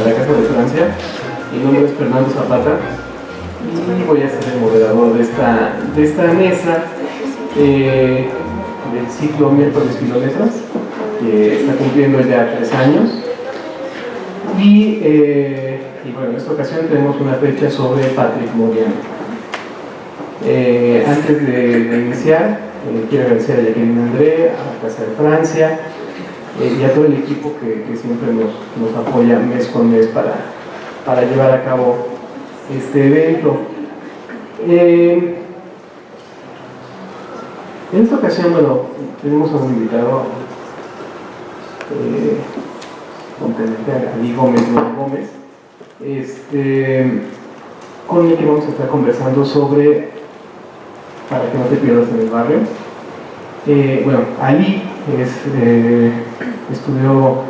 la Casa de Francia. Mi nombre es Fernando Zapata y voy a ser el moderador de esta mesa del ciclo Miércoles Filoletras, que está cumpliendo ya 3 años. Y bueno, en esta ocasión tenemos una fecha sobre Patrick Modiano. Antes de iniciar, quiero agradecer a Jacqueline André, a la Casa de Francia y a todo el equipo que siempre nos apoya mes con mes para llevar a cabo este evento. En esta ocasión, bueno, tenemos a un invitado, Ali Gómez, con el que vamos a estar conversando sobre Para que no te pierdas en el barrio. Bueno, Ali estudió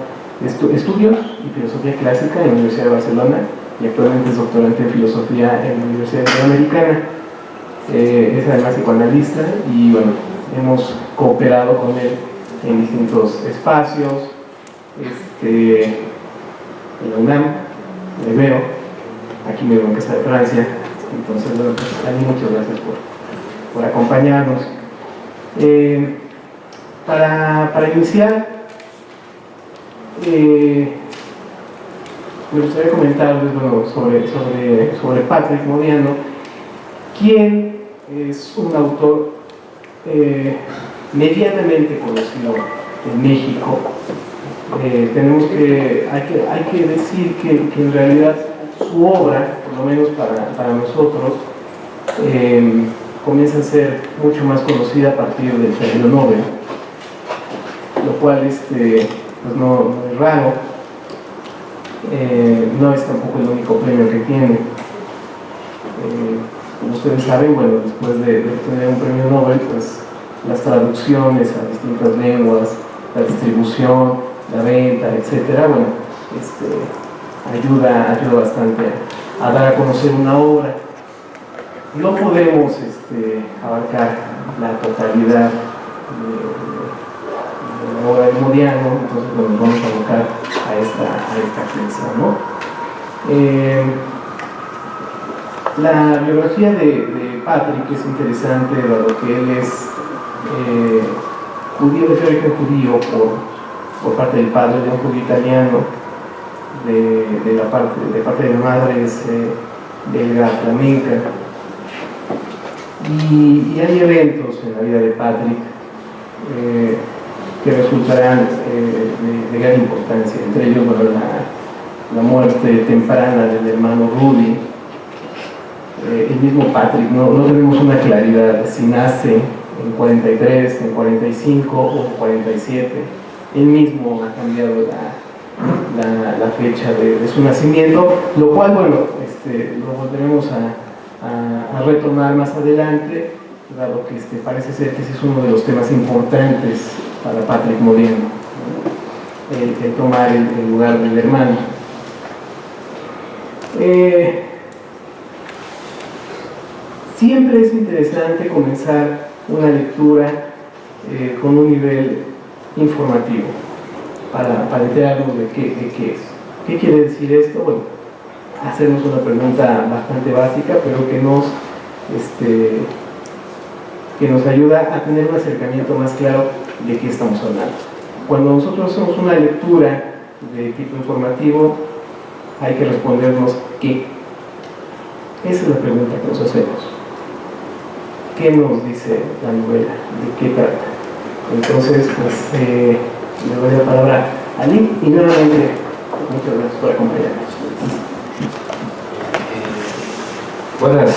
estudios y filosofía clásica en la Universidad de Barcelona y actualmente es doctorante en filosofía en la Universidad Interamericana. Es además psicoanalista y bueno, hemos cooperado con él en distintos espacios, en la UNAM, en el Ibero, aquí mismo en Casa de Francia. Entonces, bueno, pues, Ali, muchas gracias por acompañarnos. Para iniciar, me gustaría comentarles, bueno, sobre Patrick Modiano, quien es un autor medianamente conocido en México. Hay que decir que en realidad su obra, por lo menos para nosotros, comienza a ser mucho más conocida a partir del Premio Nobel, lo cual pues no es raro. No es tampoco el único premio que tiene. Como ustedes saben, bueno, después de obtener un premio Nobel, pues las traducciones a distintas lenguas, la distribución, la venta, etcétera, bueno, ayuda bastante a dar a conocer una obra. No podemos abarcar la totalidad de la obra de Modiano, entonces bueno, nos vamos a abocar a esta pieza, ¿no? La biografía de Patrick es interesante, dado que él es judío, de origen judío por parte del padre, de un judío italiano, de parte de la madre es belga flamenca. Y hay eventos en la vida de Patrick que resultarán de gran importancia, entre ellos, bueno, la muerte temprana del hermano Rudy. El mismo Patrick, no tenemos una claridad si nace en 43, en 45 o en 47. Él mismo ha cambiado la fecha de su nacimiento, lo cual, bueno, lo volveremos a retomar más adelante, dado que parece ser que ese es uno de los temas importantes para Patrick Modiano, ¿no? el tomar el lugar del hermano. Siempre es interesante comenzar una lectura con un nivel informativo para enterarnos de qué es. ¿Qué quiere decir esto? Bueno, hacernos una pregunta bastante básica, pero que nos ayuda a tener un acercamiento más claro de qué estamos hablando. Cuando nosotros hacemos una lectura de tipo informativo, hay que respondernos ¿qué? Esa es la pregunta que nos hacemos. ¿Qué nos dice la novela? ¿De qué trata? Entonces, pues, le doy la palabra a Ali y nuevamente muchas gracias por acompañarnos. Buenas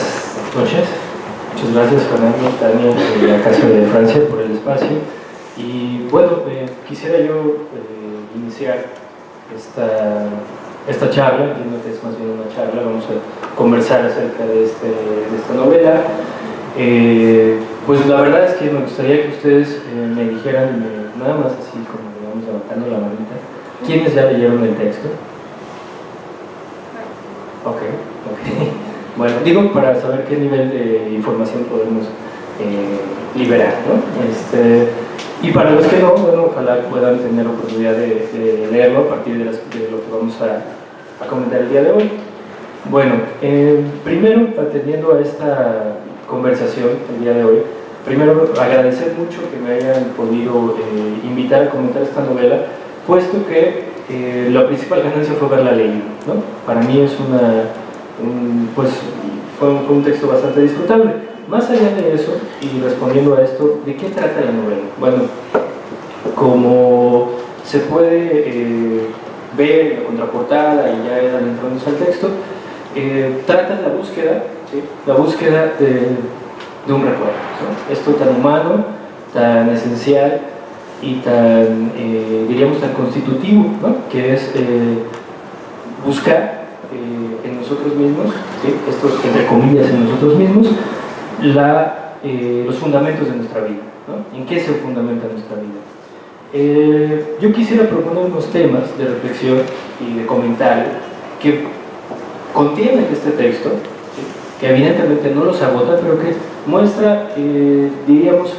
noches, muchas gracias Fernando, Tania y la Casa de Francia por el espacio. Y bueno, quisiera yo iniciar esta charla, entiendo que es más bien una charla, vamos a conversar acerca de esta novela. Pues la verdad es que me gustaría que ustedes me dijeran, nada más así como digamos levantando la manita, ¿quiénes ya leyeron el texto? Ok. Bueno, digo para saber qué nivel de información podemos liberar, ¿no? Y para los que no, bueno, ojalá puedan tener oportunidad de leerlo a partir de lo que vamos comentar el día de hoy. Bueno, primero, atendiendo a esta conversación el día de hoy, primero agradecer mucho que me hayan podido invitar a comentar esta novela, puesto que la principal ganancia fue haberla leído, ¿no? Para mí es pues, fue un texto bastante disfrutable. Más allá de eso, y respondiendo a esto, ¿de qué trata la novela? Bueno, como se puede ver en la contraportada y ya adentrándose al texto, trata de la búsqueda, ¿sí? La búsqueda de un recuerdo, ¿no? Esto tan humano, tan esencial y tan, diríamos, tan constitutivo, ¿no? Que es buscar en nosotros mismos, ¿sí? Esto entre comillas en nosotros mismos, los fundamentos de nuestra vida, ¿no? ¿En qué se fundamenta nuestra vida? Yo quisiera proponer unos temas de reflexión y de comentario que contienen este texto, ¿sí? Que evidentemente no los agota, pero que muestra, diríamos,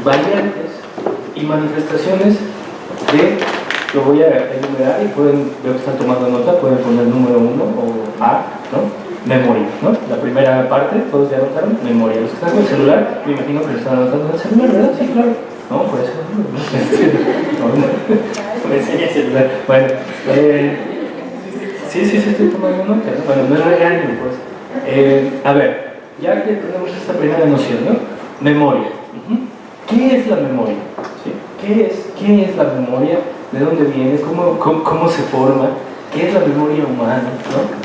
variantes y manifestaciones lo voy a enumerar y veo que están tomando nota, pueden poner número 1 o A, ¿no? Memoria, ¿no? La primera parte, todos ya anotaron, memoria. Los que están con el celular, me imagino que lo están anotando en el celular, ¿verdad? Sí, claro. No, por eso no me enseña el celular. Bueno, sí, estoy tomando nota, ¿no? Bueno, no es regaño, pues. A ver, ya que tenemos esta primera noción, ¿no? Memoria. ¿Qué es la memoria? ¿Sí? ¿Qué es la memoria? ¿De dónde viene? ¿Cómo se forma? ¿Qué es la memoria humana? ¿No?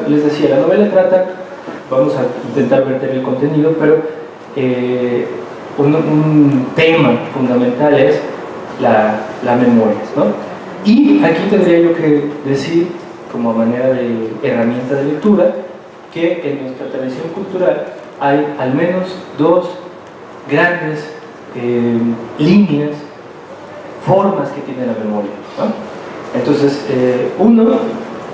Les decía, la novela trata, vamos a intentar verter el contenido, pero un tema fundamental es la memoria, ¿no? Y aquí tendría yo que decir, como manera de herramienta de lectura, que en nuestra tradición cultural hay al menos dos grandes líneas, formas que tiene la memoria, ¿no? Entonces,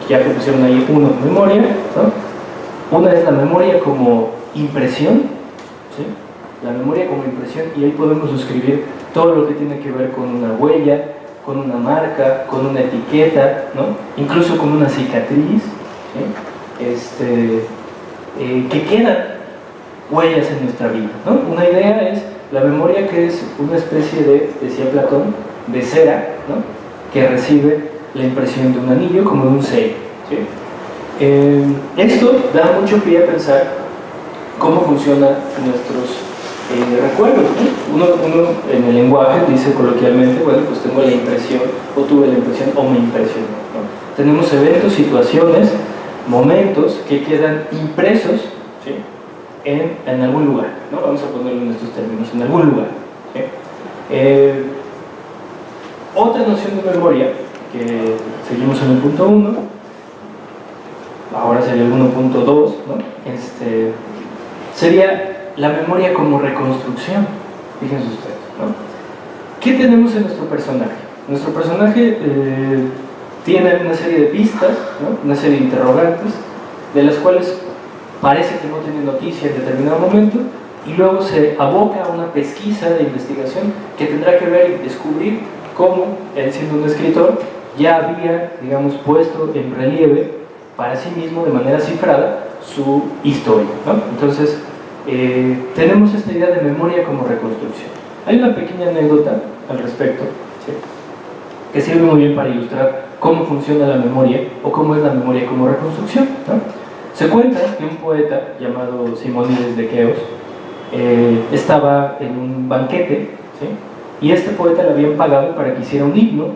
ya que pusieron ahí memoria, ¿no? Una es la memoria como impresión, ¿sí? La memoria como impresión, y ahí podemos suscribir todo lo que tiene que ver con una huella, con una marca, con una etiqueta, ¿no? Incluso con una cicatriz, ¿sí? Que quedan huellas en nuestra vida, ¿no? Una idea es la memoria, que es una especie de, decía Platón, de cera, ¿no? Que recibe la impresión de un anillo como de un sello, ¿sí? Esto da mucho pie a pensar cómo funcionan nuestros recuerdos, ¿no? Uno en el lenguaje dice coloquialmente, bueno, pues tengo la impresión, o tuve la impresión, o me impresionó, ¿no? Tenemos eventos, situaciones, momentos que quedan impresos, ¿sí? en algún lugar, ¿no? Vamos a ponerlo en estos términos, en algún lugar, ¿sí? Otra noción de memoria, que seguimos en el punto 1, ahora sería el 1.2, ¿no? Sería la memoria como reconstrucción. Fíjense ustedes, ¿no? ¿Qué tenemos en nuestro personaje? Nuestro personaje tiene una serie de pistas, ¿no? Una serie de interrogantes, de las cuales parece que no tiene noticia en determinado momento, y luego se aboca a una pesquisa de investigación que tendrá que ver y descubrir cómo él, siendo un escritor, ya había, digamos, puesto en relieve para sí mismo de manera cifrada su historia, ¿no? Entonces, tenemos esta idea de memoria como reconstrucción. Hay una pequeña anécdota al respecto, ¿sí? Que sirve muy bien para ilustrar cómo funciona la memoria o cómo es la memoria como reconstrucción, ¿no? Se cuenta que un poeta llamado Simónides de Queos estaba en un banquete, ¿sí? Y este poeta le habían pagado para que hiciera un himno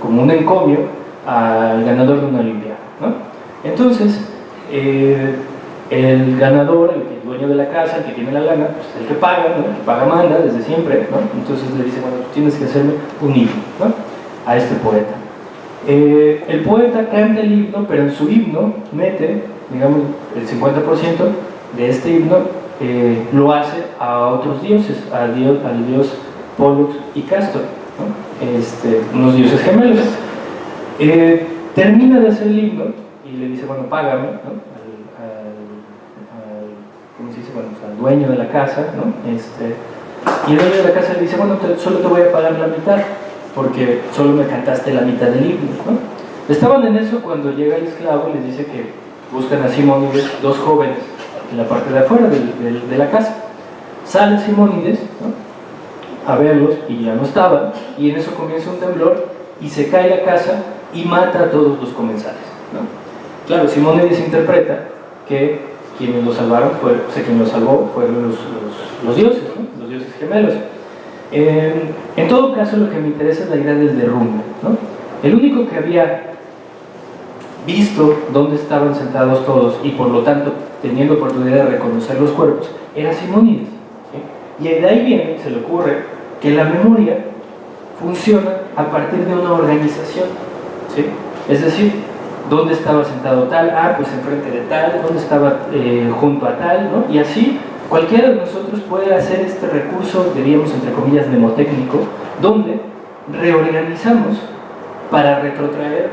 como un encomio al ganador de una olimpiada, ¿no? Entonces, el ganador, el dueño de la casa, el que tiene la lana, pues el que paga, ¿no? El que paga manda desde siempre, ¿no? Entonces le dice, bueno, tú tienes que hacerme un himno, ¿no? A este poeta. El poeta canta el himno, pero en su himno mete, digamos, el 50% de este himno lo hace a otros dioses, al dios Pollux y Castor, ¿no? Unos dioses gemelos. Termina de hacer el himno y le dice, bueno, págame, ¿no? ¿Cómo se dice? Bueno, pues al dueño de la casa, ¿no? Y el dueño de la casa le dice, bueno, solo te voy a pagar la mitad. porque solo me cantaste la mitad del himno, ¿no? Estaban en eso cuando llega el esclavo y les dice que buscan a Simónides, dos jóvenes, en la parte de afuera de la casa. Sale Simónides, ¿no?, a verlos y ya no estaban, y en eso comienza un temblor y se cae la casa y mata a todos los comensales, ¿no? Claro, Simónides interpreta que quienes lo salvaron, quien lo salvó fueron los dioses, ¿no?, los dioses gemelos. En todo caso, lo que me interesa es la idea del derrumbe, ¿no? El único que había visto dónde estaban sentados todos y por lo tanto teniendo oportunidad de reconocer los cuerpos era Simónides, ¿sí? Y de ahí viene, se le ocurre que la memoria funciona a partir de una organización, ¿sí? Es decir, ¿dónde estaba sentado tal? Ah, pues enfrente de tal. ¿Dónde estaba junto a tal? ¿No? Y así cualquiera de nosotros puede hacer este recurso, diríamos entre comillas, mnemotécnico, donde reorganizamos para retrotraer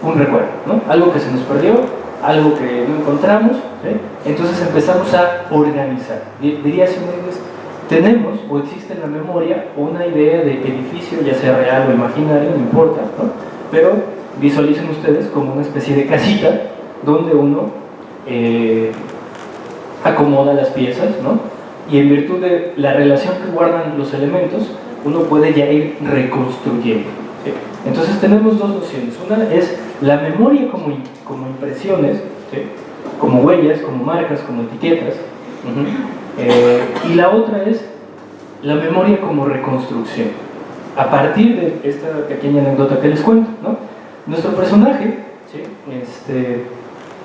un recuerdo, ¿no? Algo que se nos perdió, algo que no encontramos, ¿sí? Entonces empezamos a organizar. Diría Simónides, tenemos o existe en la memoria una idea de edificio, ya sea real o imaginario, no importa, ¿no? Pero visualicen ustedes como una especie de casita donde uno acomoda las piezas, ¿no? Y en virtud de la relación que guardan los elementos, uno puede ya ir reconstruyendo, ¿sí? Entonces tenemos dos nociones. Una es la memoria como impresiones, ¿sí?, como huellas, como marcas, como etiquetas. Y la otra es la memoria como reconstrucción. A partir de esta pequeña anécdota que les cuento, ¿no?, nuestro personaje, ¿sí?,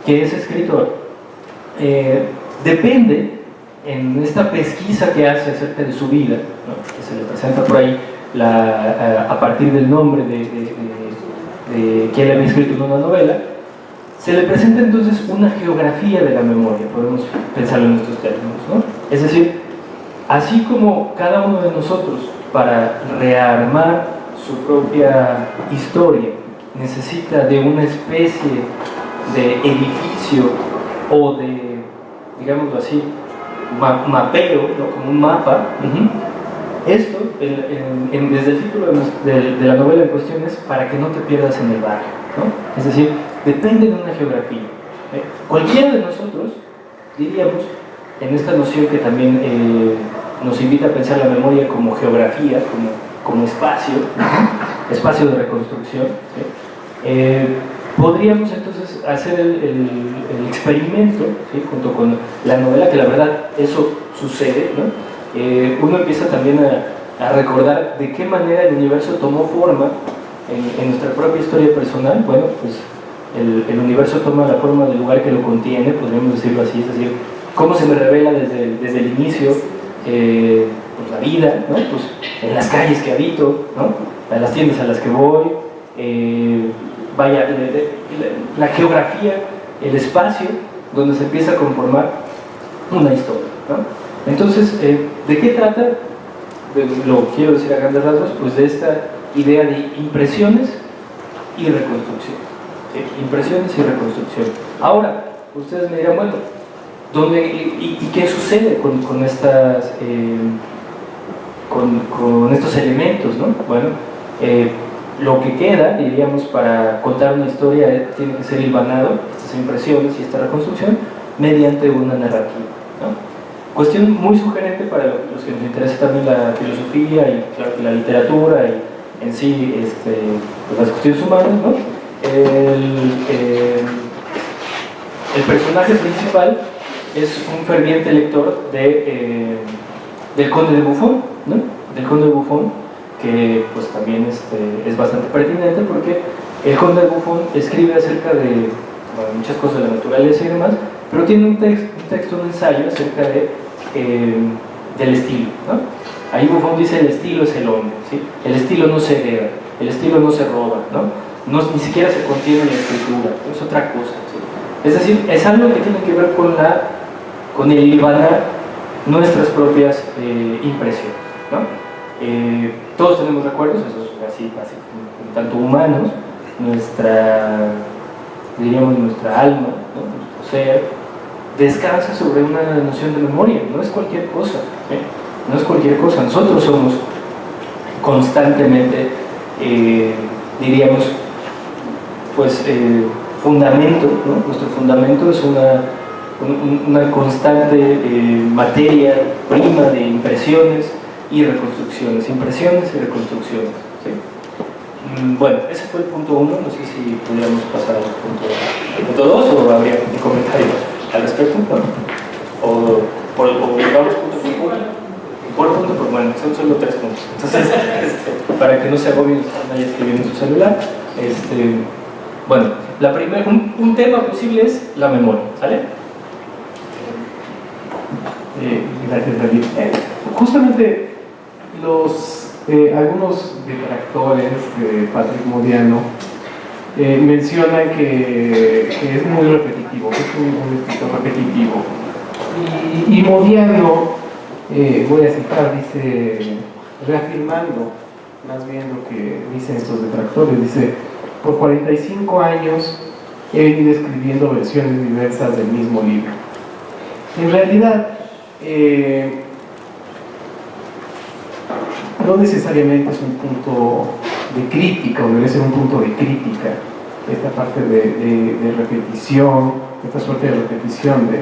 que es escritor, depende en esta pesquisa que hace acerca de su vida, ¿no?, que se le presenta por ahí a partir del nombre que él había escrito en una novela, se le presenta entonces una geografía de la memoria, podemos pensarlo en estos términos, ¿no? Es decir, así como cada uno de nosotros para rearmar su propia historia necesita de una especie de edificio o de, digámoslo así, mapeo, ¿no?, como un mapa. Esto, desde el título de la novela en cuestión, es para que no te pierdas en el barrio, ¿no? Es decir, depende de una geografía. Cualquiera de nosotros, diríamos, en esta noción que también nos invita a pensar la memoria como geografía, como espacio, espacio de reconstrucción, ¿sí? Podríamos entonces hacer el experimento, ¿sí?, junto con la novela, que la verdad eso sucede, ¿no? Uno empieza también a recordar de qué manera el universo tomó forma en nuestra propia historia personal. Bueno, pues el universo toma la forma del lugar que lo contiene, podríamos decirlo así, es decir, cómo se me revela desde el inicio, pues la vida, ¿no?, pues en las calles que habito, ¿no?, en las tiendas a las que voy, vaya, la geografía, el espacio donde se empieza a conformar una historia, ¿no? Entonces, ¿de qué trata? Lo quiero decir a grandes rasgos, pues de esta idea de impresiones y reconstrucción, ¿sí? Impresiones y reconstrucción. Ahora, ustedes me dirán, bueno, ¿y qué sucede con estos elementos, ¿no? Bueno, lo que queda, diríamos, para contar una historia tiene que ser hilvanado, estas impresiones y esta reconstrucción, mediante una narrativa, ¿no? Cuestión muy sugerente para los que nos interesa también la filosofía y claro, la literatura y en sí pues las cuestiones humanas, ¿no? El personaje principal es un ferviente lector del Conde de Buffon, ¿no? Del Conde de Buffon, que pues también es bastante pertinente porque el Conde de Buffon escribe acerca de muchas cosas de la naturaleza y demás, pero tiene un texto, un ensayo acerca del estilo, ¿no? Ahí Buffon dice: el estilo es el hombre, ¿sí? El estilo no se hereda, el estilo no se roba, ¿no? Ni siquiera se contiene en la escritura, es otra cosa, ¿sí? Es decir, es algo que tiene que ver con el hilvanar nuestras propias impresiones, ¿no? Todos tenemos recuerdos, eso es así, tanto humanos, diríamos nuestra alma, ¿no?, nuestro ser, descansa sobre una noción de memoria, no es cualquier cosa, ¿sí? No es cualquier cosa. Nosotros somos constantemente diríamos, pues, fundamento, ¿no? Nuestro fundamento es una constante materia prima de impresiones y reconstrucciones, ¿sí? Bueno, ese fue el punto 1, no sé si podríamos pasar al punto 2 o habría comentarios al respecto, ¿no? O vamos punto por punto, pues bueno, son solo 3 puntos. Entonces, para que no se agobien, vaya escribiendo en su celular. Bueno, un tema posible es la memoria, ¿sale? Gracias, David. Justamente algunos detractores de Patrick Modiano mencionan que es muy repetitivo, que es un escritor repetitivo. Y Modiano, voy a citar, dice, reafirmando más bien lo que dicen estos detractores, dice: por 45 años he venido escribiendo versiones diversas del mismo libro. En realidad, no necesariamente es un punto de crítica, o debe ser un punto de crítica, esta parte de repetición, esta suerte de repetición de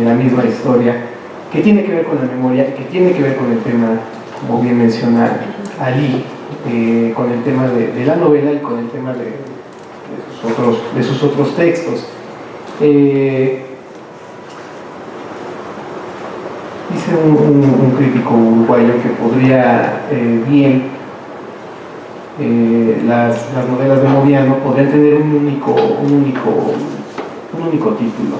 la misma historia, que tiene que ver con la memoria, que tiene que ver con el tema, como bien menciona Ali, con el tema de la novela y con el tema de sus otros textos. Dice un crítico uruguayo que podría bien las novelas de Modiano podrían tener un único título.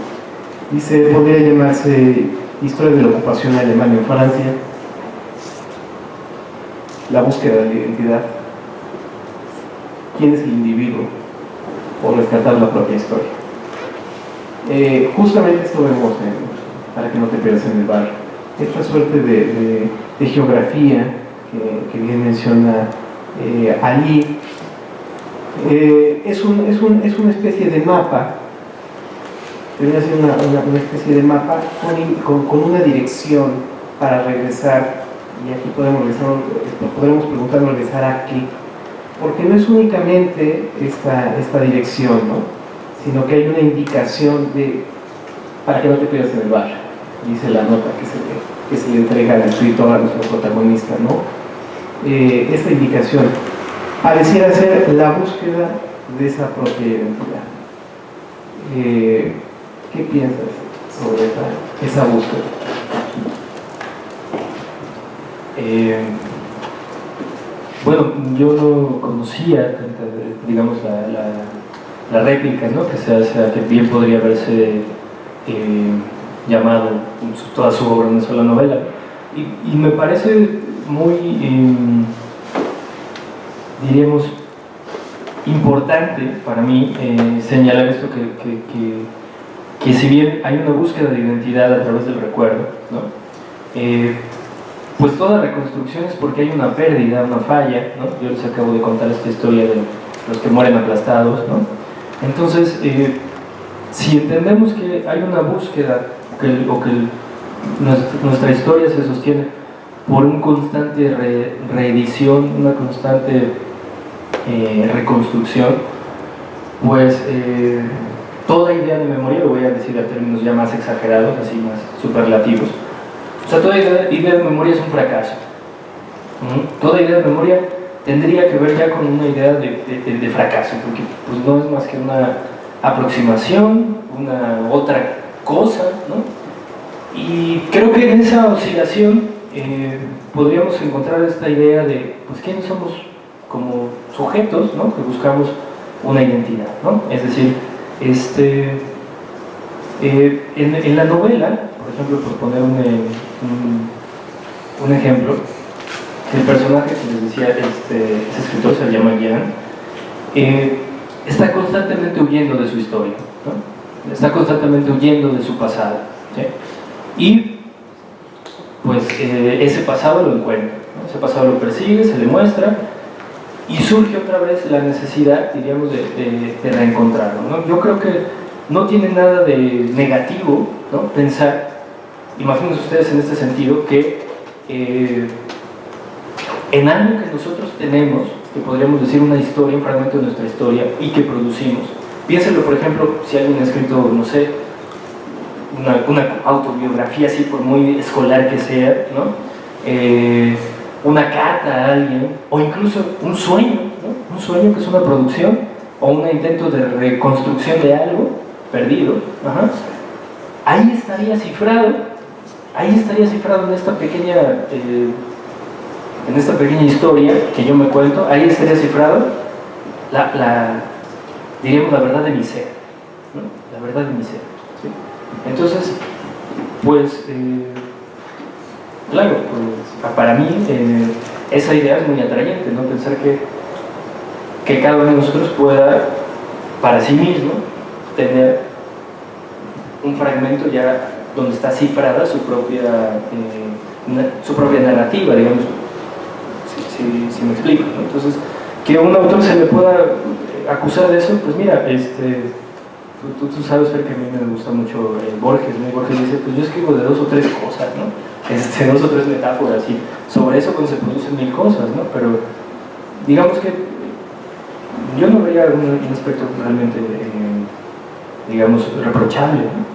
Dice, podría llamarse Historia de la ocupación alemana en Francia, La búsqueda de la identidad, ¿Quién es el individuo? O rescatar la propia historia. Justamente esto vemos para que no te pierdas en el barrio. Esta suerte de geografía que bien menciona Ali, es una especie de mapa, debería ser una especie de mapa con una dirección para regresar, y aquí podremos preguntarnos regresar a qué, porque no es únicamente esta dirección, ¿no? Sino que hay una indicación para que no te pierdas en el barrio, dice la nota que se le entrega al escritor, a nuestro protagonista, ¿no? Esta indicación pareciera ser la búsqueda de esa propia identidad. ¿Qué piensas sobre esa búsqueda? Bueno, yo no conocía, digamos, la réplica, ¿no?, que se hace a que bien podría haberse llamado toda su obra una sola novela. Y me parece muy, diríamos, importante para mí señalar esto, que si bien hay una búsqueda de identidad a través del recuerdo, ¿no?, pues toda reconstrucción es porque hay una pérdida, una falla, ¿no? Yo les acabo de contar esta historia de los que mueren aplastados, ¿no? Entonces, si entendemos que hay una búsqueda nuestra historia se sostiene por una constante reedición, una constante reconstrucción, pues toda idea de memoria, lo voy a decir a términos ya más exagerados, así más superlativos, o sea, toda idea de memoria es un fracaso. Toda idea de memoria tendría que ver ya con una idea de fracaso, porque pues, no es más que una aproximación, una otra cosa, ¿no? Y creo que en esa oscilación podríamos encontrar esta idea de pues, quiénes somos como sujetos, ¿no?, que buscamos una identidad, ¿no? Es decir, en la novela, por ejemplo, por poner un ejemplo, el personaje que les decía, ese escritor se llama Jan, está constantemente huyendo de su historia, ¿no? Está constantemente huyendo de su pasado, ¿sí? Y pues ese pasado lo encuentra, ¿no? Ese pasado lo persigue, se le muestra y surge otra vez la necesidad, diríamos, de reencontrarlo, ¿no? Yo creo que no tiene nada de negativo, ¿no?, pensar, imagínense ustedes en este sentido, que en algo que nosotros tenemos, que podríamos decir una historia, un fragmento de nuestra historia y que producimos. Piénsenlo, por ejemplo, si alguien ha escrito, no sé, una autobiografía así, por muy escolar que sea, ¿no? Una carta a alguien, o incluso un sueño, ¿no? Un sueño que es una producción, o un intento de reconstrucción de algo perdido. Ajá. Ahí estaría cifrado en esta pequeña historia que yo me cuento, ahí estaría cifrado diríamos la verdad de mi ser, ¿no? La verdad de mi ser, ¿sí? Entonces, pues, claro, pues, para mí esa idea es muy atrayente, ¿no? Pensar que cada uno de nosotros pueda, para sí mismo, tener un fragmento ya donde está cifrada su propia narrativa, digamos, si me explico, ¿no? Entonces, que un autor se le pueda acusar de eso, pues mira, tú sabes, Fer, que a mí me gusta mucho Borges, ¿no? Borges dice, pues yo escribo de 2 o 3 cosas, ¿no? 2 o 3 metáforas, y sobre eso pues se producen 1000 cosas, ¿no? Pero digamos que yo no veía un aspecto realmente, digamos, reprochable, ¿no?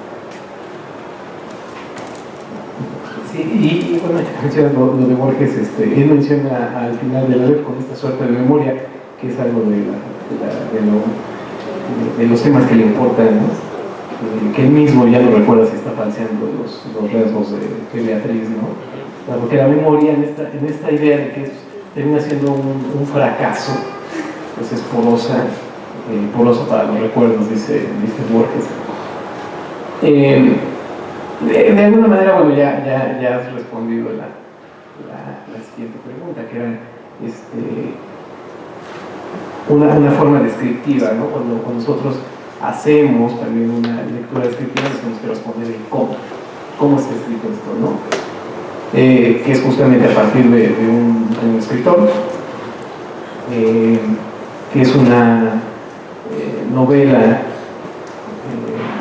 Sí, y bueno, mencionas lo de Borges, él menciona al final de la letra con esta suerte de memoria, que es algo de los temas que le importan, ¿no? Que él mismo ya no recuerda si está falseando los rasgos de Beatriz, ¿no? Porque la memoria, en esta idea de que termina siendo un fracaso, pues es porosa para los recuerdos, dice Borges. De alguna manera, bueno, ya has respondido la siguiente pregunta, que era una forma descriptiva, ¿no? Cuando nosotros hacemos también una lectura descriptiva, tenemos que responder en cómo está escrito esto, ¿no? Que es justamente a partir de un escritor, que es una novela,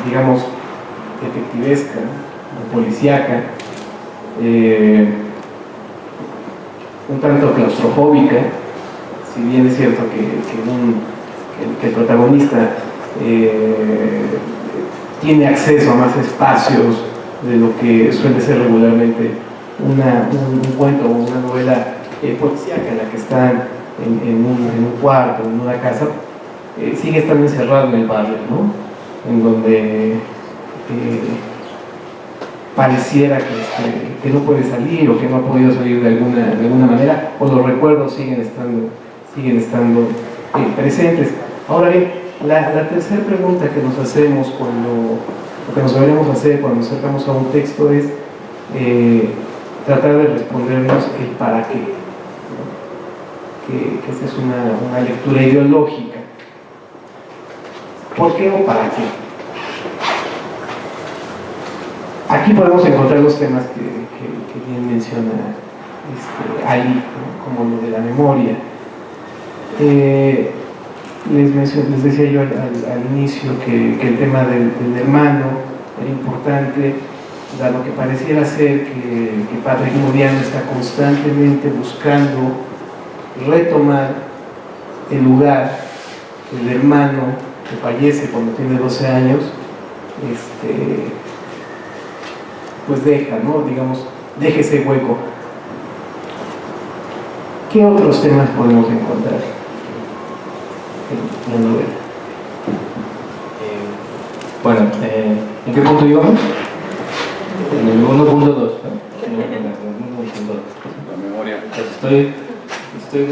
digamos, detectivesca, policíaca, un tanto claustrofóbica, si bien es cierto que el protagonista tiene acceso a más espacios de lo que suele ser regularmente un cuento o una novela policíaca en la que están en un cuarto, en una casa, sigue estando encerrado en el barrio, ¿no? En donde pareciera que no puede salir o que no ha podido salir de alguna manera, o los recuerdos siguen estando presentes. Ahora bien, la tercera pregunta que nos hacemos o que nos deberíamos hacer cuando nos acercamos a un texto es tratar de respondernos el para qué, ¿no? Que esta es una lectura ideológica. ¿Por qué o para qué? Aquí podemos encontrar los temas que bien menciona ahí, ¿no? Como lo de la memoria. Les decía yo al inicio que el tema del hermano era importante, dado que pareciera ser que Patrick Modiano está constantemente buscando retomar el lugar del hermano que fallece cuando tiene 12 años, pues deja, ¿no? Digamos, deja ese hueco. ¿Qué otros temas podemos encontrar en la novela? Bueno, ¿en qué punto íbamos? En el 1.2, ¿no? La memoria. Pues estoy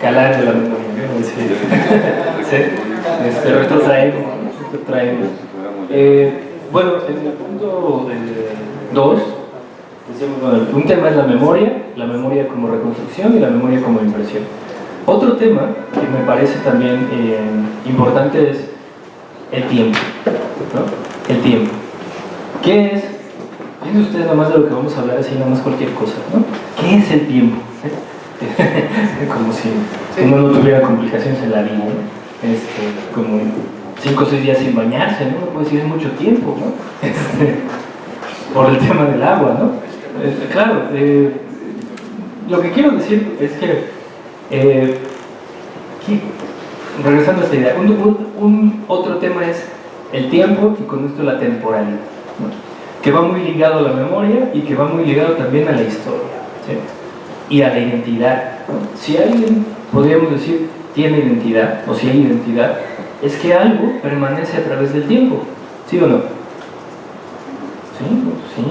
calando la memoria, ¿no? Sí. Retrotrayendo. Bueno, en el punto 2, decíamos, bueno, un tema es la memoria como reconstrucción y la memoria como impresión. Otro tema que me parece también importante es el tiempo, ¿no? El tiempo. ¿Qué es? Fíjense ustedes nada más de lo que vamos a hablar así, nada más cualquier cosa, ¿no? ¿Qué es el tiempo? Como si uno no tuviera complicaciones en la vida, ¿no? Como 5 o 6 días sin bañarse, ¿no? Puede decir es mucho tiempo, ¿no? Por el tema del agua, ¿no? Claro, lo que quiero decir es que Regresando a esta idea, otro tema es el tiempo y con esto la temporalidad, ¿no? Que va muy ligado a la memoria y que va muy ligado también a la historia, ¿sí? Y a la identidad, ¿no? Si alguien, podríamos decir, tiene identidad, o si hay identidad, es que algo permanece a través del tiempo, ¿sí o no? Sí,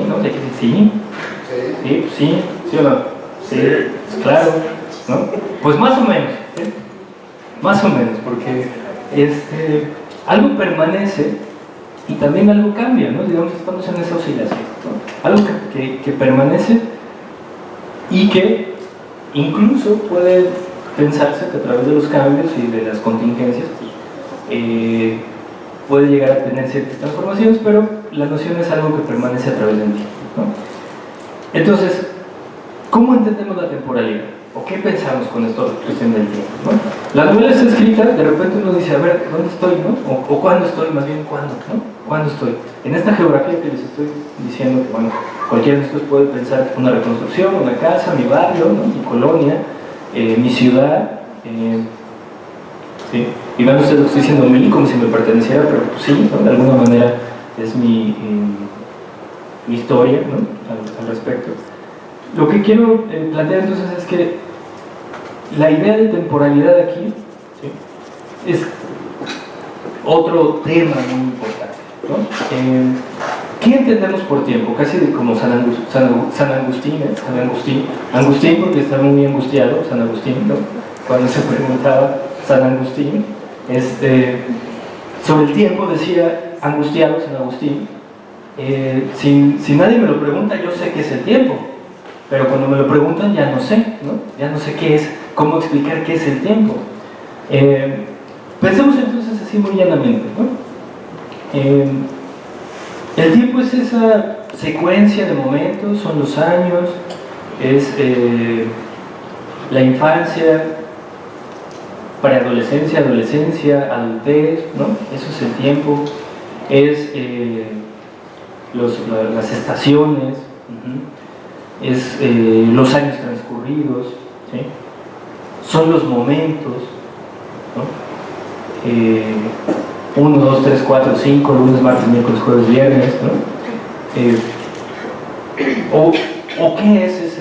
¿no? ¿De qué? Sí, sí o no, sí, pues claro, ¿no? Pues más o menos, ¿sí? Más o menos, porque algo permanece y también algo cambia, ¿no? Digamos, estamos en esa oscilación, ¿no? Algo que permanece y que incluso puede pensarse que a través de los cambios y de las contingencias pues, puede llegar a tener ciertas transformaciones, pero la noción es algo que permanece a través del tiempo, ¿no? Entonces, ¿cómo entendemos la temporalidad? ¿O qué pensamos con esto de cuestión del tiempo, ¿no? La novela está escrita, de repente uno dice, a ver, ¿dónde estoy, no? O ¿cuándo estoy? Más bien, ¿cuándo, no? ¿Cuándo estoy? En esta geografía que les estoy diciendo, que bueno, cualquiera de ustedes puede pensar una reconstrucción, una casa, mi barrio, ¿no? Mi colonia, mi ciudad, ¿sí? Y van ustedes, lo estoy diciendo a mí como si me perteneciera, pero pues, sí, ¿no? De alguna manera es mi historia, ¿no? Al respecto. Lo que quiero plantear entonces es que la idea de temporalidad aquí, ¿sí? Es otro tema muy importante, ¿no? ¿Qué entendemos por tiempo? Casi como San Agustín, porque está muy angustiado, San Agustín, ¿no? Cuando se preguntaba San Agustín, sobre el tiempo decía angustiado San Agustín, si nadie me lo pregunta, yo sé qué es el tiempo, pero cuando me lo preguntan ya no sé, ¿no? Ya no sé qué es, cómo explicar qué es el tiempo. Pensemos entonces así muy llanamente, ¿no? El tiempo es esa secuencia de momentos, son los años, es la infancia, preadolescencia, adolescencia, adultez, ¿no? Eso es el tiempo, es las estaciones, es los años transcurridos, ¿sí? Son los momentos, ¿no? 1, 2, 3, 4, 5, lunes, martes, miércoles, jueves, viernes, ¿no? O qué es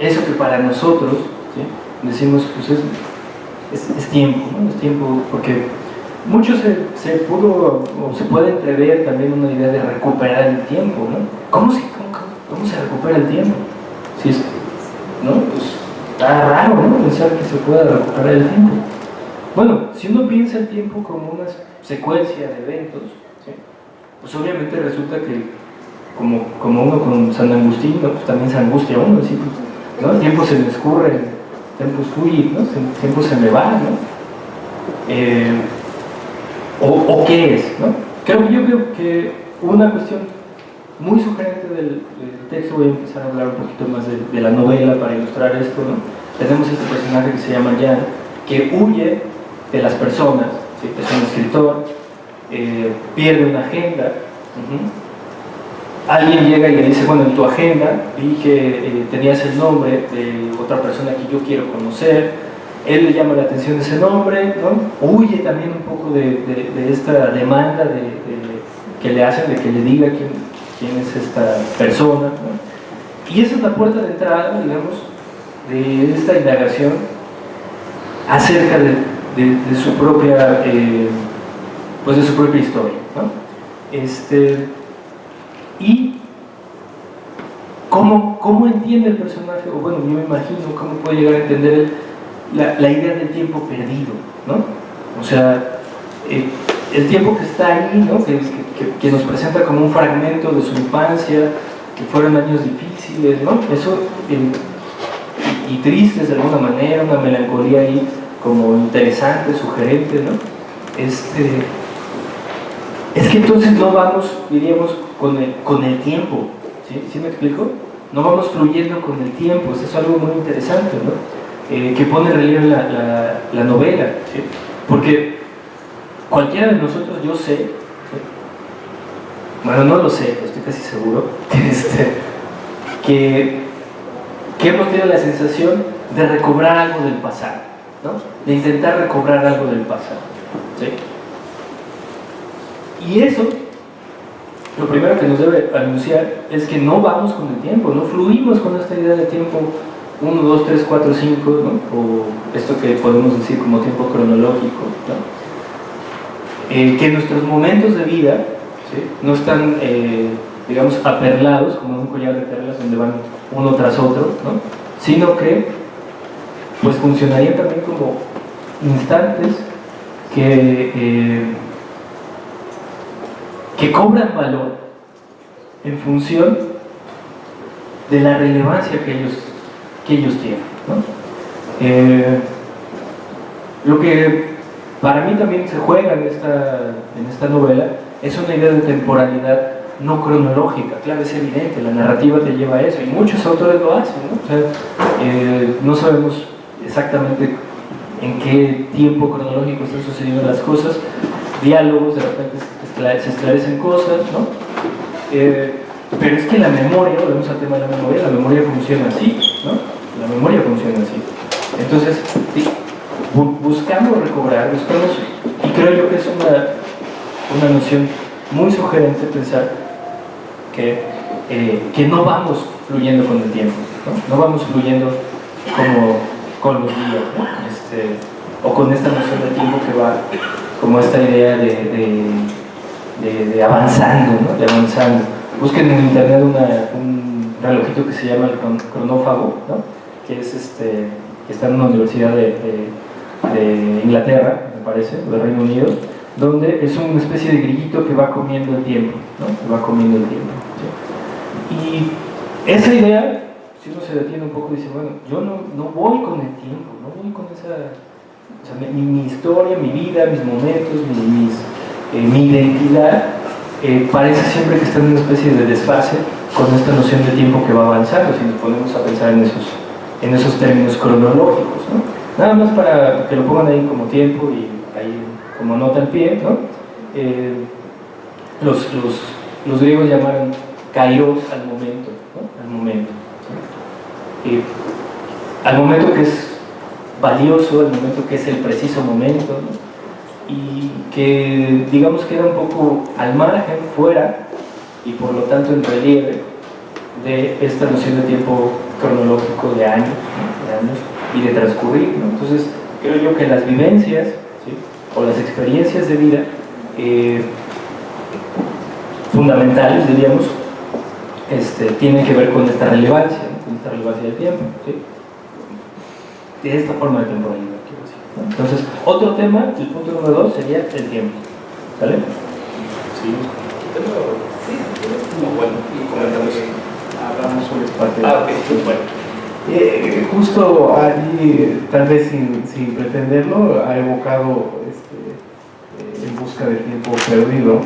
eso que para nosotros, ¿sí? Decimos, pues es tiempo, ¿no? Es tiempo, porque mucho se puede entrever también una idea de recuperar el tiempo, ¿no? ¿Cómo se recupera el tiempo? Si es, ¿no? Pues está raro, ¿no? Pensar que se pueda recuperar el tiempo. Bueno, si uno piensa el tiempo como una secuencia de eventos, ¿sí? Pues obviamente resulta que como uno con San Agustín, ¿no? Pues también se angustia uno, ¿sí? ¿No? El tiempo se me escurre, el tiempo fluye, ¿no? El tiempo se me va, ¿no? ¿O qué es, ¿no? Yo creo que una cuestión muy sugerente del texto, voy a empezar a hablar un poquito más de la novela para ilustrar esto, ¿no? Tenemos este personaje que se llama Jan, que huye de las personas, ¿sí? Es un escritor, pierde una agenda, alguien llega y le dice, bueno, en tu agenda vi que tenías el nombre de otra persona que yo quiero conocer, él le llama la atención ese nombre, ¿no? Huye también un poco de esta demanda que le hacen de que le diga quién es esta persona, ¿no? Y esa es la puerta de entrada, digamos, de esta indagación acerca de su propia pues de su propia historia, ¿no? Y ¿cómo entiende el personaje? O bueno, yo me imagino cómo puede llegar a entender la idea del tiempo perdido, ¿no? O sea, el tiempo que está ahí, ¿no? Que nos presenta como un fragmento de su infancia, que fueron años difíciles, ¿no? Eso, y tristes de alguna manera, una melancolía ahí como interesante, sugerente, ¿no? Es que entonces no vamos, diríamos, con el tiempo, ¿sí? ¿Sí me explico? No vamos fluyendo con el tiempo, eso es algo muy interesante, ¿no? Que pone en relieve la novela, ¿sí? Porque cualquiera de nosotros, yo sé, ¿sí? Bueno, no lo sé, pero estoy casi seguro, que hemos tenido la sensación de recobrar algo del pasado, ¿no? De intentar recobrar algo del pasado, ¿sí? Y eso, lo primero que nos debe anunciar es que no vamos con el tiempo, no fluimos con esta idea de tiempo 1, 2, 3, 4, 5, ¿no? O esto que podemos decir como tiempo cronológico, ¿no? Que nuestros momentos de vida, ¿sí?, no están, digamos, aperlados como un collar de perlas donde van uno tras otro, ¿no? Sino que pues funcionarían también como instantes que cobran valor en función de la relevancia que ellos tienen, ¿no? Lo que para mí también se juega en esta novela es una idea de temporalidad no cronológica. Claro, es evidente, la narrativa te lleva a eso y muchos autores lo hacen, ¿no? O sea, no sabemos exactamente en qué tiempo cronológico están sucediendo las cosas, diálogos, de repente se esclarecen cosas, ¿no? Pero es que la memoria, volvemos al tema de la memoria funciona así, ¿no? La memoria funciona así. Entonces, buscamos recobrar, y creo yo que es una noción muy sugerente pensar que no vamos fluyendo con el tiempo, ¿no? No vamos fluyendo como con los días, ¿no? O con esta noción del tiempo que va como esta idea de avanzando, ¿no? De avanzando. Busquen en internet un relojito que se llama el cronófago, ¿no? Que es que está en una universidad de Inglaterra, me parece, o de Reino Unido, donde es una especie de grillito que va comiendo el tiempo, ¿no? Que va comiendo el tiempo, ¿sí? Y esa idea, si uno se detiene un poco y dice, bueno, yo no voy con el tiempo, no voy con esa, o sea, mi historia, mi vida, mis momentos, mi identidad, parece siempre que está en una especie de desfase con esta noción de tiempo que va avanzando, si nos ponemos a pensar en esos términos cronológicos, ¿no? Nada más para que lo pongan ahí como tiempo y ahí como nota al pie, ¿no? Los griegos llamaron kairos al momento, ¿no? Al momento, ¿sí? Al momento que es valioso, al momento que es el preciso momento, ¿no? Y que, digamos, queda un poco al margen, fuera, y por lo tanto en relieve de esta noción de tiempo cronológico de años, ¿no? De años y de transcurrir, ¿no? Entonces, creo yo que las vivencias, ¿sí?, o las experiencias de vida fundamentales, diríamos, tienen que ver con esta relevancia, ¿no? Con esta relevancia del tiempo, ¿sí? De esta forma de temporalidad, quiero decir, ¿no? Entonces, otro tema, el punto número 2, sería el tiempo, ¿vale? Sí, bueno, y comentamos. Hablamos sobre espacio. Ok, bueno. Justo allí, tal vez sin pretenderlo, ha evocado En busca del tiempo perdido,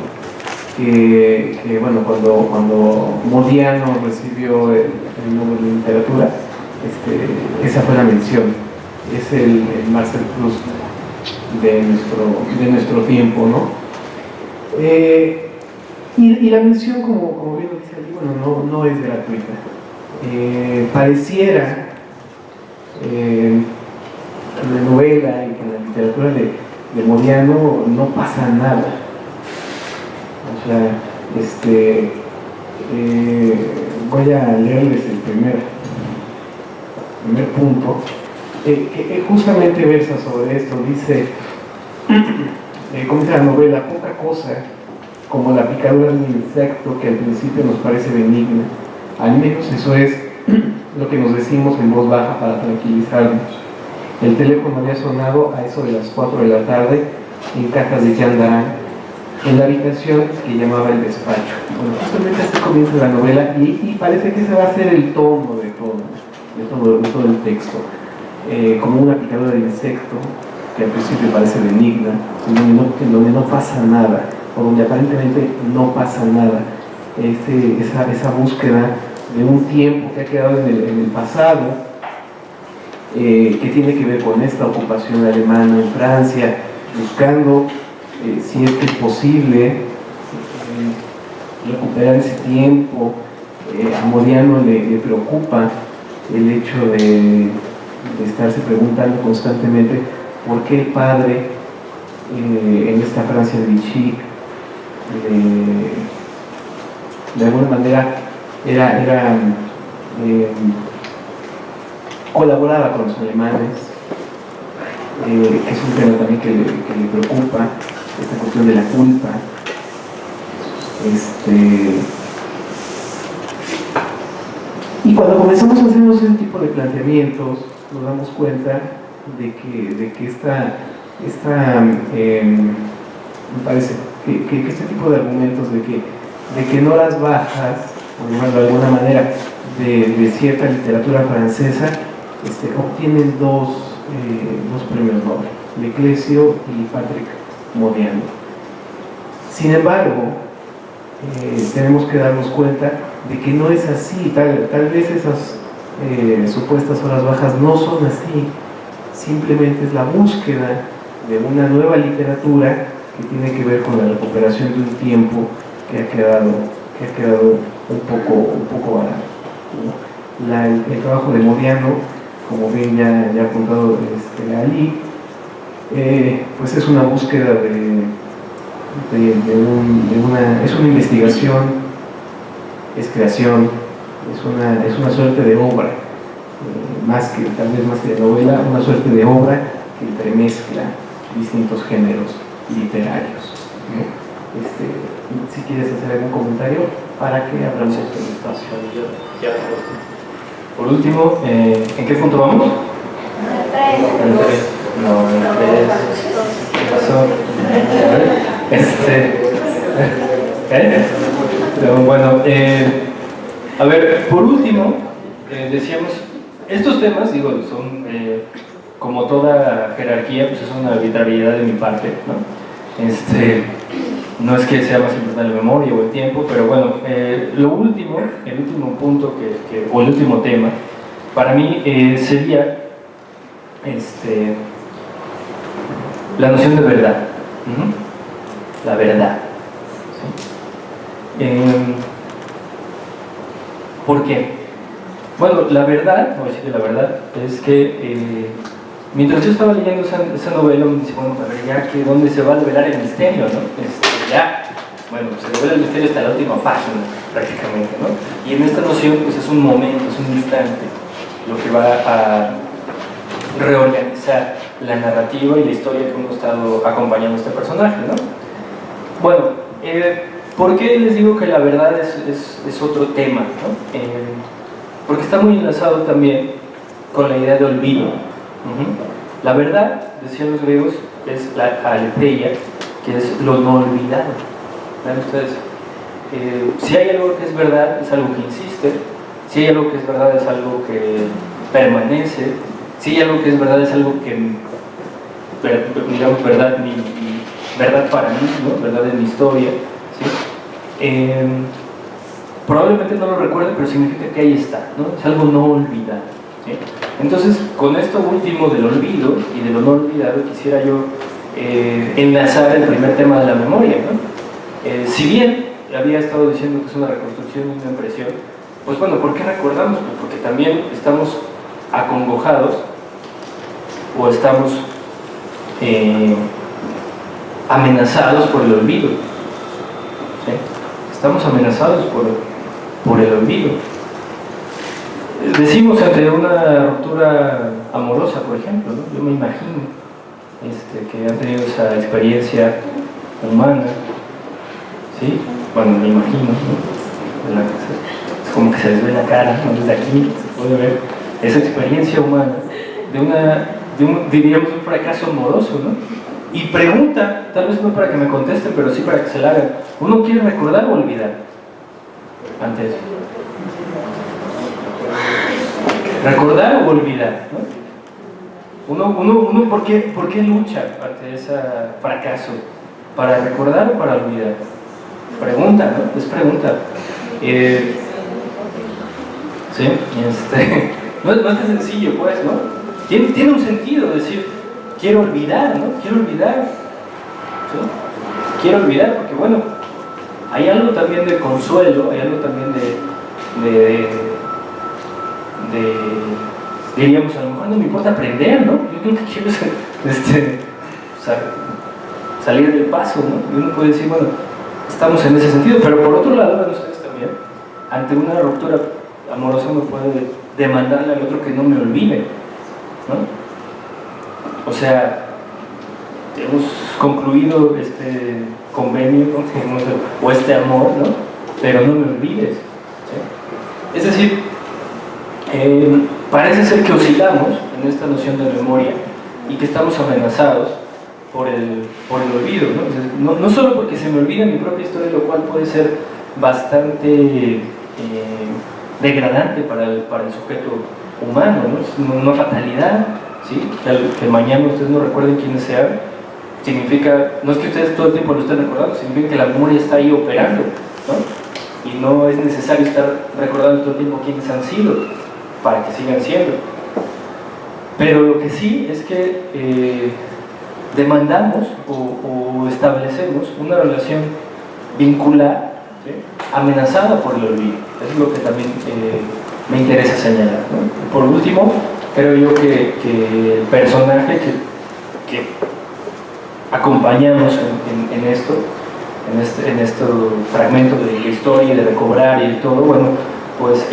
que bueno, cuando Modiano recibió el Nobel de Literatura, esa fue la mención, es el Marcel Proust de nuestro tiempo, ¿no? Y la mención, como bien lo dice allí, bueno, no es gratuita. Pareciera en la novela y en la literatura de Modiano no pasa nada. O sea, voy a leerles el primer punto, que justamente versa sobre esto. Dice, comienza la novela: poca cosa como la picadura de un insecto que al principio nos parece benigna. Al menos eso es lo que nos decimos en voz baja para tranquilizarnos. El teléfono había sonado a eso de las 4 de la tarde en cajas de Yandarán, en la habitación que llamaba el despacho. Bueno, justamente así comienza la novela y parece que ese va a ser el tono de todo el texto. Como una picadura de insecto que al principio parece benigna, en donde no pasa nada, o donde aparentemente no pasa nada. Esa búsqueda de un tiempo que ha quedado en el pasado, que tiene que ver con esta ocupación alemana en Francia, buscando si es que es posible recuperar ese tiempo. A Modiano le preocupa el hecho de de estarse preguntando constantemente por qué el padre en esta Francia de Vichy de alguna manera colaboraba con los alemanes, que es un tema también que le preocupa, esta cuestión de la culpa. Y cuando comenzamos a hacernos ese tipo de planteamientos, nos damos cuenta de que me parece que este tipo de argumentos de que no las bajas, por llamarlo de alguna manera, de cierta literatura francesa, obtienen dos premios Nobel, Leclésio y Patrick Modiano. Sin embargo, tenemos que darnos cuenta de que no es así. Tal vez esas supuestas horas bajas no son así, simplemente es la búsqueda de una nueva literatura que tiene que ver con la recuperación de un tiempo que ha quedado un poco barato. El trabajo de Modiano, como bien ya ha apuntado Ali, pues es una búsqueda es una investigación, es creación, es una suerte de obra, tal vez más que de novela, una suerte de obra que entremezcla distintos géneros literarios, ¿no? Si quieres hacer algún comentario para que hablamos del espacio. Por último, ¿en qué punto vamos? En el 3. No, en el 3. ¿Qué pasó? Pero bueno, a ver, por último, decíamos, estos temas, digo, son como toda jerarquía, pues es una arbitrariedad de mi parte, ¿no? No es que sea más importante la memoria o el tiempo, pero bueno, el último punto o el último tema, para mí sería la noción de verdad. La verdad. ¿Sí? ¿Por qué? Bueno, la verdad, voy a decir que la verdad, es que mientras yo estaba leyendo esa novela, me dice, bueno, a ver, ya que dónde se va a revelar el misterio, ¿no? Bueno, se revela el misterio hasta la última página, prácticamente, ¿no? Y en esta noción, pues es un momento, es un instante, lo que va a reorganizar la narrativa y la historia que uno ha estado acompañando a este personaje, ¿no? Bueno, ¿por qué les digo que la verdad es otro tema, ¿no? Porque está muy enlazado también con la idea de olvido. La verdad, decían los griegos, es la aletheia, que es lo no olvidado. ¿Ven ustedes? Si hay algo que es verdad, es algo que insiste. Si hay algo que es verdad, es algo que permanece. Si hay algo que es verdad, es algo que, digamos, verdad para mí, ¿no? Verdad de mi historia, ¿sí? Probablemente no lo recuerde, pero significa que ahí está, ¿no? Es algo no olvidado, ¿sí? Entonces, con esto último del olvido y de lo no olvidado, quisiera yo enlazar el primer tema de la memoria, ¿no? Si bien había estado diciendo que es una reconstrucción y una impresión, pues bueno, ¿por qué recordamos? Pues porque también estamos acongojados o estamos amenazados por el olvido, ¿sí? Estamos amenazados por el olvido. Decimos ante una ruptura amorosa, por ejemplo, ¿no? Yo me imagino que han tenido esa experiencia humana, ¿sí? Bueno, me imagino, ¿no? Es como que se les ve la cara, ¿no? Desde aquí se puede ver esa experiencia humana diríamos, un fracaso amoroso, ¿no? Y pregunta, tal vez no para que me contesten, pero sí para que se la hagan, ¿uno quiere recordar o olvidar ante eso? ¿Recordar o olvidar? ¿No? Uno ¿por qué lucha ante ese fracaso? ¿Para recordar o para olvidar? Pregunta, ¿no? Es pregunta. ¿Sí? No es tan sencillo, pues, ¿no? Tiene un sentido decir, quiero olvidar, ¿no? Quiero olvidar, ¿sí? Quiero olvidar porque, bueno, hay algo también de consuelo, hay algo también de diríamos, a lo mejor no me importa aprender, ¿no? Yo creo que quiero salir del paso, ¿no? Y uno puede decir, bueno, estamos en ese sentido, pero por otro lado, bueno, ustedes también, ante una ruptura amorosa uno puede demandarle al otro que no me olvide, ¿no? O sea, hemos concluido este convenio, ¿no? O este amor, ¿no? Pero no me olvides, ¿sí? Es decir, parece ser que oscilamos en esta noción de memoria y que estamos amenazados por el olvido, ¿no? No solo porque se me olvida mi propia historia, lo cual puede ser bastante degradante para el sujeto humano, ¿no? Es una fatalidad, ¿sí? Que mañana ustedes no recuerden quiénes sean, significa, no es que ustedes todo el tiempo lo estén recordando, significa que la memoria está ahí operando, ¿no? Y no es necesario estar recordando todo el tiempo quiénes han sido para que sigan siendo. Pero lo que sí es que demandamos o establecemos una relación vincular, ¿sí? Amenazada por el olvido. Eso es lo que también me interesa señalar, ¿no? Por último, creo yo que el personaje que acompañamos en este fragmento de la historia, de recobrar y de todo, bueno, pues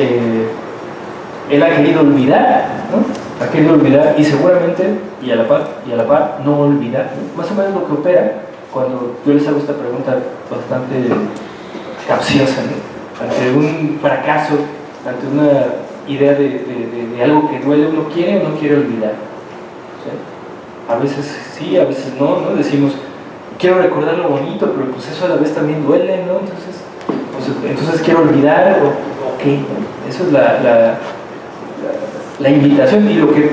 él ha querido olvidar, ¿no? Ha querido olvidar y seguramente, y a la par, no olvidar, ¿no? Más o menos lo que opera cuando yo les hago esta pregunta bastante capciosa, ¿no? Ante un fracaso, ante una idea de algo que duele, uno quiere o no quiere olvidar, ¿sí? A veces sí, a veces no, ¿no? Decimos, quiero recordar lo bonito, pero pues eso a la vez también duele, ¿no? Entonces quiero olvidar, o qué, ¿no? Eso es la invitación, y lo que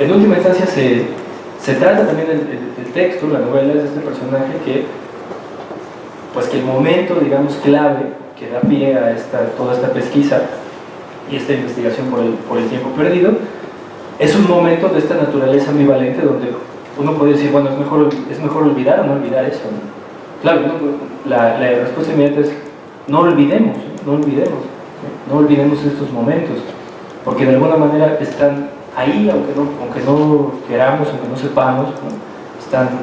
en última instancia se trata también el texto, la novela, es de este personaje que el momento, digamos, clave que da pie a toda esta pesquisa y esta investigación por el tiempo perdido, es un momento de esta naturaleza ambivalente donde uno puede decir, bueno, es mejor olvidar o no olvidar eso, ¿no? Claro, la respuesta inmediata es no olvidemos estos momentos, porque de alguna manera están ahí, aunque no queramos, aunque no sepamos, ¿no?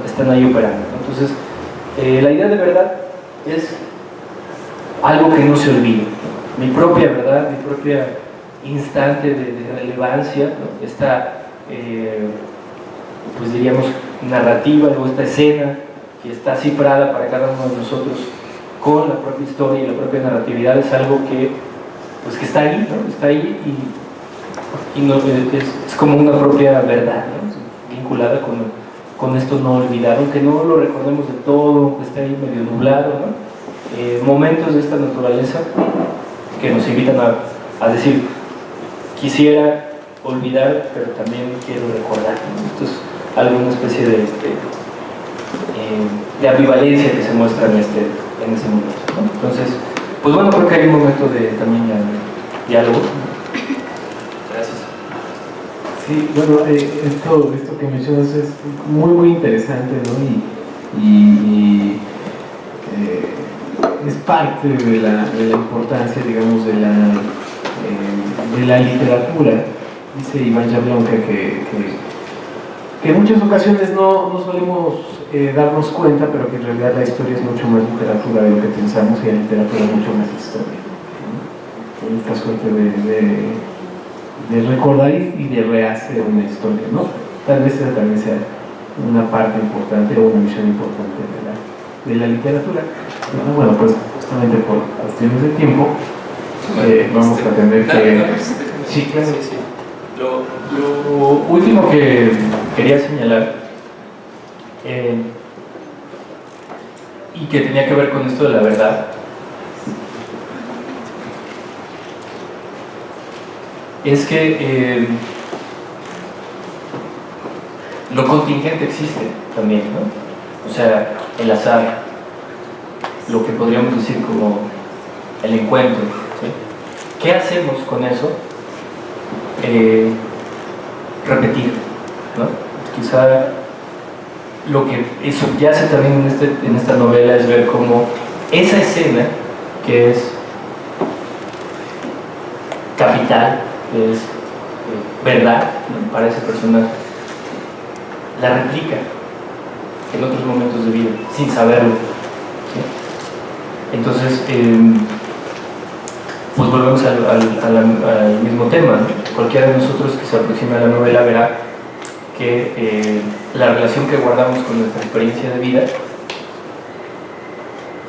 Están ahí operando, ¿no? Entonces, la idea de verdad es algo que no se olvide, ¿no? Mi propia verdad, mi propia instante de relevancia, ¿no? Esta, pues diríamos, narrativa, o esta escena que está cifrada para cada uno de nosotros con la propia historia y la propia narratividad, es algo que está ahí, ¿no? Está ahí y no, es como una propia verdad, ¿no? Vinculada con esto no olvidar, aunque no lo recordemos de todo, esté ahí medio nublado, ¿no? Momentos de esta naturaleza que nos invitan a decir, quisiera olvidar, pero también quiero recordar, ¿no? Esto es alguna especie de ambivalencia que se muestra en ese momento, ¿no? Entonces, pues bueno, creo que hay un momento también de diálogo. Gracias. Sí, bueno, esto que mencionas es muy interesante, ¿no? Y es parte de la importancia, digamos, de la literatura. Dice Iván Jablonka que en muchas ocasiones no solemos darnos cuenta, pero que en realidad la historia es mucho más literatura de lo que pensamos, y la literatura es mucho más historia, ¿no? En esta suerte de recordar y de rehacer una historia, ¿no? Tal vez esa también sea una parte importante o una misión importante de la literatura. Bueno, pues justamente por cuestiones de tiempo vamos a tener que... Sí, claro. Sí. Lo último que quería señalar y que tenía que ver con esto de la verdad es que lo contingente existe también, ¿no? O sea, el azar, lo que podríamos decir como el encuentro, ¿sí? ¿Qué hacemos con eso? Repetir, ¿no? Quizá lo que subyace también en esta novela es ver cómo esa escena que es capital, que es verdad, ¿no?, para ese personaje, la replica en otros momentos de vida, sin saberlo, ¿sí? Entonces, pues volvemos al mismo tema, ¿no? Cualquiera de nosotros que se aproxime a la novela verá que la relación que guardamos con nuestra experiencia de vida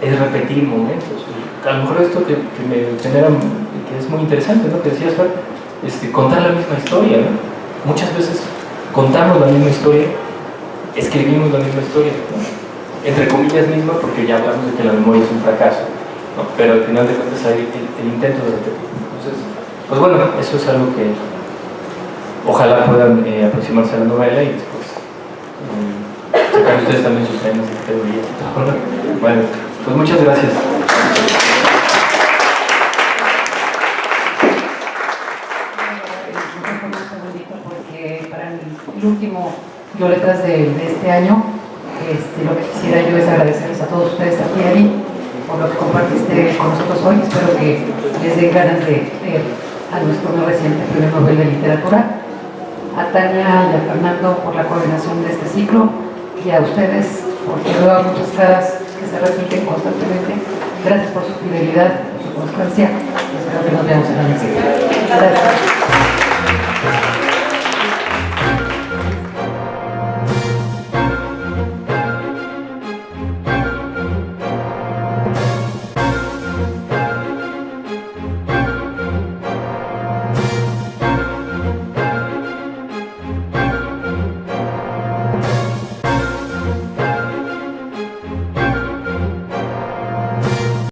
es repetir momentos. A lo mejor esto que me genera, que es muy interesante, ¿no?, que decías, Fer, contar la misma historia, ¿no? Muchas veces contamos la misma historia, escribimos la misma historia, ¿no?, entre comillas misma, porque ya hablamos de que la memoria es un fracaso, ¿no?, pero al final de cuentas hay el intento de repetir. Entonces, pues bueno, eso es algo que ojalá puedan aproximarse a la novela y después sacar ustedes también sus temas de teoría. Bueno, pues muchas gracias. Porque para el último Violetas de este año, lo que quisiera yo es agradecerles a todos ustedes aquí y allí por lo que compartiste con nosotros hoy. Espero que les den ganas de leer a nuestro más reciente Premio Nobel de Literatura, a Tania y a Fernando por la coordinación de este ciclo, y a ustedes porque veo muchas caras que se repiten constantemente. Gracias por su fidelidad, por su constancia. Espero que nos veamos en la siguiente. Gracias.